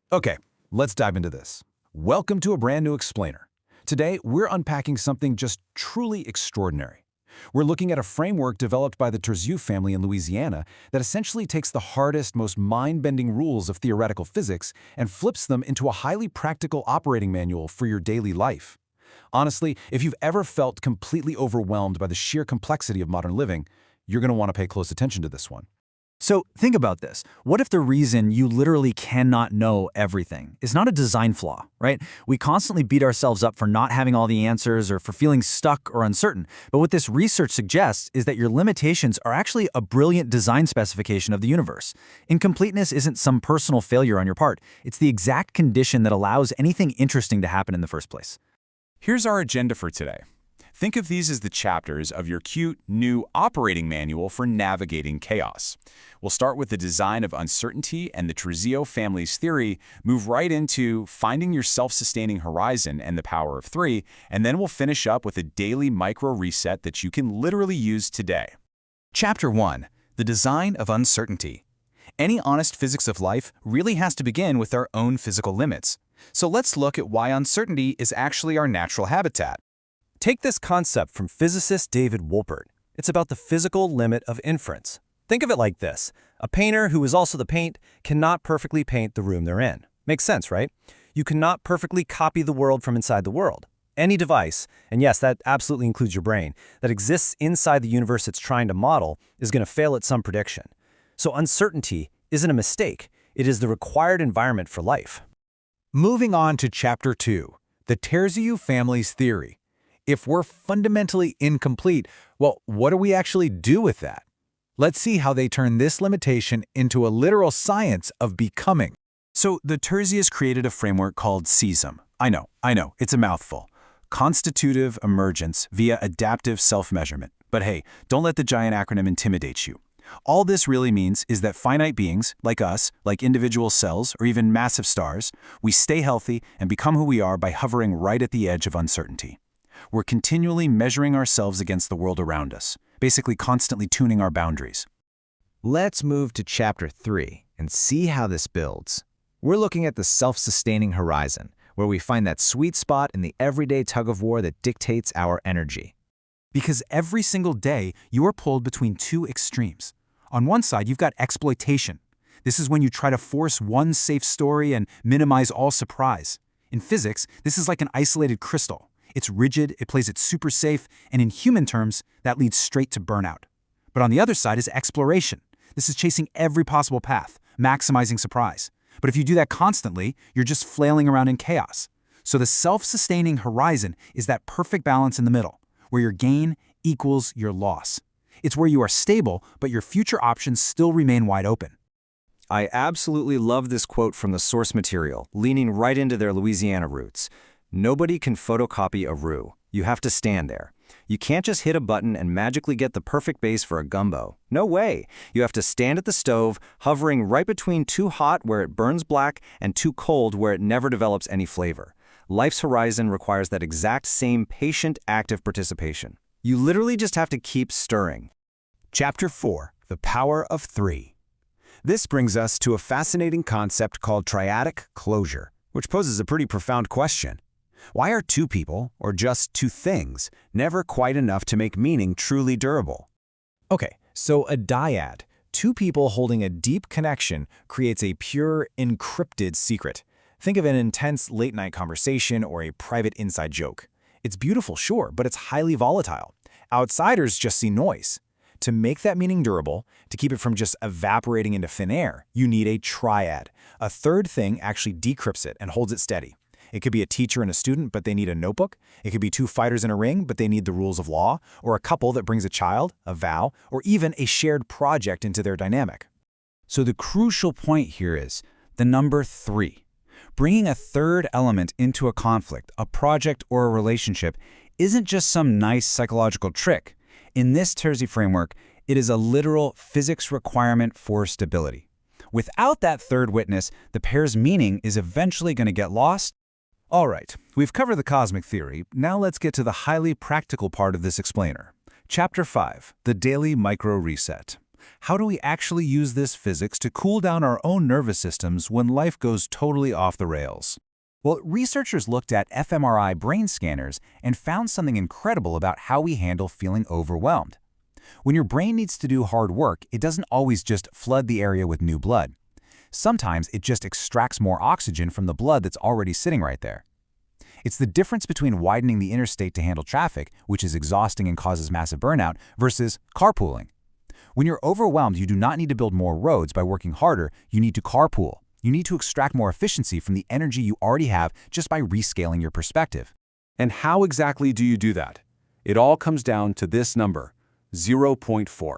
Okay, let's dive into this. Welcome to a brand new explainer. Today, we're unpacking something just truly extraordinary. We're looking at a framework developed by the Terziu family in Louisiana that essentially takes the hardest, most mind-bending rules of theoretical physics and flips them into a highly practical operating manual for your daily life. Honestly, if you've ever felt completely overwhelmed by the sheer complexity of modern living, you're going to want to pay close attention to this one. So think about this. What if the reason you literally cannot know everything is not a design flaw, right? We constantly beat ourselves up for not having all the answers or for feeling stuck or uncertain. But what this research suggests is that your limitations are actually a brilliant design specification of the universe. Incompleteness isn't some personal failure on your part. It's the exact condition that allows anything interesting to happen in the first place. Here's our agenda for today. Think of these as the chapters of your cute, new operating manual for navigating chaos. We'll start with the design of uncertainty and the Terziu family's theory, move right into finding your self-sustaining horizon and the power of three, and then we'll finish up with a daily micro-reset that you can literally use today. Chapter 1. The Design of Uncertainty. Any honest physics of life really has to begin with our own physical limits. So let's look at why uncertainty is actually our natural habitat. Take this concept from physicist David Wolpert. It's about the physical limit of inference. Think of it like this. A painter who is also the paint cannot perfectly paint the room they're in. Makes sense, right? You cannot perfectly copy the world from inside the world. Any device, and yes, that absolutely includes your brain, that exists inside the universe it's trying to model is going to fail at some prediction. So uncertainty isn't a mistake. It is the required environment for life. Moving on to Chapter 2, the Terziu family's theory. If we're fundamentally incomplete, well, what do we actually do with that? Let's see how they turn this limitation into a literal science of becoming. So the Terzius created a framework called CESM. I know, it's a mouthful. Constitutive emergence via adaptive self-measurement. But hey, don't let the giant acronym intimidate you. All this really means is that finite beings, like us, like individual cells or even massive stars, we stay healthy and become who we are by hovering right at the edge of uncertainty. We're continually measuring ourselves against the world around us, basically constantly tuning our boundaries. Let's move to Chapter 3 and see how this builds. We're looking at the self-sustaining horizon, where we find that sweet spot in the everyday tug-of-war that dictates our energy. Because every single day, you are pulled between two extremes. On one side, you've got exploitation. This is when you try to force one safe story and minimize all surprise. In physics, this is like an isolated crystal. It's rigid, it plays it super safe, and in human terms, that leads straight to burnout. But on the other side is exploration. This is chasing every possible path, maximizing surprise. But if you do that constantly, you're just flailing around in chaos. So the self-sustaining horizon is that perfect balance in the middle, where your gain equals your loss. It's where you are stable, but your future options still remain wide open. I absolutely love this quote from the source material, leaning right into their Louisiana roots. Nobody can photocopy a roux. You have to stand there. You can't just hit a button and magically get the perfect base for a gumbo. No way. You have to stand at the stove, hovering right between too hot where it burns black and too cold where it never develops any flavor. Life's horizon requires that exact same patient, active participation. You literally just have to keep stirring. Chapter 4, the power of three. This brings us to a fascinating concept called triadic closure, which poses a pretty profound question. Why are two people, or just two things, never quite enough to make meaning truly durable? Okay, so a dyad, two people holding a deep connection, creates a pure, encrypted secret. Think of an intense late-night conversation or a private inside joke. It's beautiful, sure, but it's highly volatile. Outsiders just see noise. To make that meaning durable, to keep it from just evaporating into thin air, you need a triad. A third thing actually decrypts it and holds it steady. It could be a teacher and a student, but they need a notebook. It could be two fighters in a ring, but they need the rules of law, or a couple that brings a child, a vow, or even a shared project into their dynamic. So the crucial point here is the number 3. Bringing a third element into a conflict, a project, or a relationship isn't just some nice psychological trick. In this Terzi framework, it is a literal physics requirement for stability. Without that third witness, the pair's meaning is eventually going to get lost. All right, we've covered the cosmic theory. Now let's get to the highly practical part of this explainer. Chapter 5, the daily micro reset. How do we actually use this physics to cool down our own nervous systems when life goes totally off the rails? Well, researchers looked at fMRI brain scanners and found something incredible about how we handle feeling overwhelmed. When your brain needs to do hard work, it doesn't always just flood the area with new blood. Sometimes it just extracts more oxygen from the blood that's already sitting right there. It's the difference between widening the interstate to handle traffic, which is exhausting and causes massive burnout, versus carpooling. When you're overwhelmed, you do not need to build more roads by working harder, you need to carpool. You need to extract more efficiency from the energy you already have just by rescaling your perspective. And how exactly do you do that? It all comes down to this number, 0.4.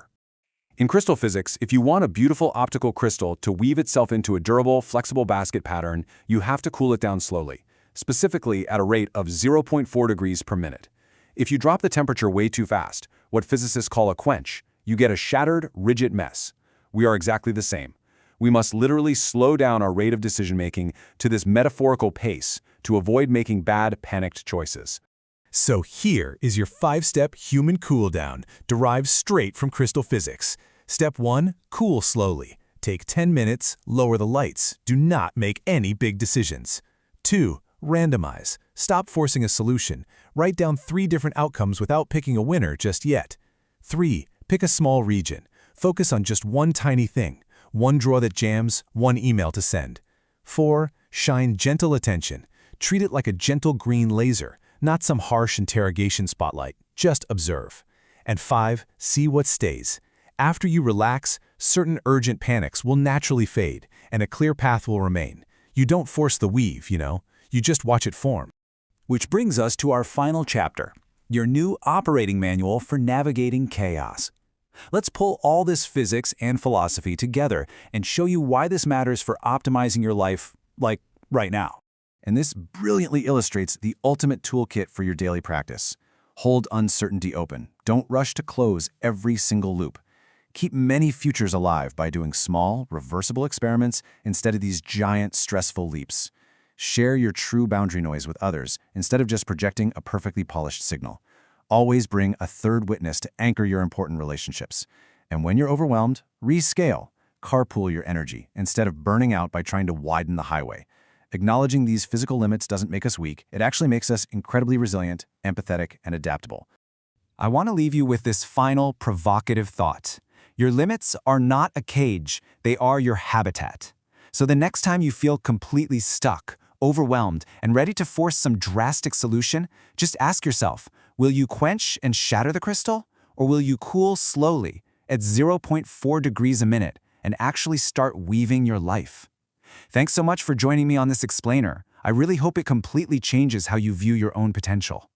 In crystal physics, if you want a beautiful optical crystal to weave itself into a durable, flexible basket pattern, you have to cool it down slowly, specifically at a rate of 0.4 degrees per minute. If you drop the temperature way too fast, what physicists call a quench, you get a shattered, rigid mess. We are exactly the same. We must literally slow down our rate of decision-making to this metaphorical pace to avoid making bad, panicked choices. So here is your 5-step human cool down, derived straight from crystal physics. Step 1, cool slowly. Take 10 minutes, lower the lights. Do not make any big decisions. 2, randomize. Stop forcing a solution. Write down 3 different outcomes without picking a winner just yet. 3, pick a small region. Focus on just one tiny thing. One drawer that jams, one email to send. 4, shine gentle attention. Treat it like a gentle green laser, not some harsh interrogation spotlight. Just observe. And 5, see what stays. After you relax, certain urgent panics will naturally fade, and a clear path will remain. You don't force the weave, you just watch it form. Which brings us to our final chapter, your new operating manual for navigating chaos. Let's pull all this physics and philosophy together and show you why this matters for optimizing your life, like right now. And this brilliantly illustrates the ultimate toolkit for your daily practice. Hold uncertainty open. Don't rush to close every single loop. Keep many futures alive by doing small, reversible experiments instead of these giant, stressful leaps. Share your true boundary noise with others instead of just projecting a perfectly polished signal. Always bring a third witness to anchor your important relationships. And when you're overwhelmed, rescale. Carpool your energy instead of burning out by trying to widen the highway. Acknowledging these physical limits doesn't make us weak. It actually makes us incredibly resilient, empathetic, and adaptable. I want to leave you with this final provocative thought. Your limits are not a cage, they are your habitat. So the next time you feel completely stuck, overwhelmed, and ready to force some drastic solution, just ask yourself, will you quench and shatter the crystal? Or will you cool slowly at 0.4 degrees a minute and actually start weaving your life? Thanks so much for joining me on this explainer. I really hope it completely changes how you view your own potential.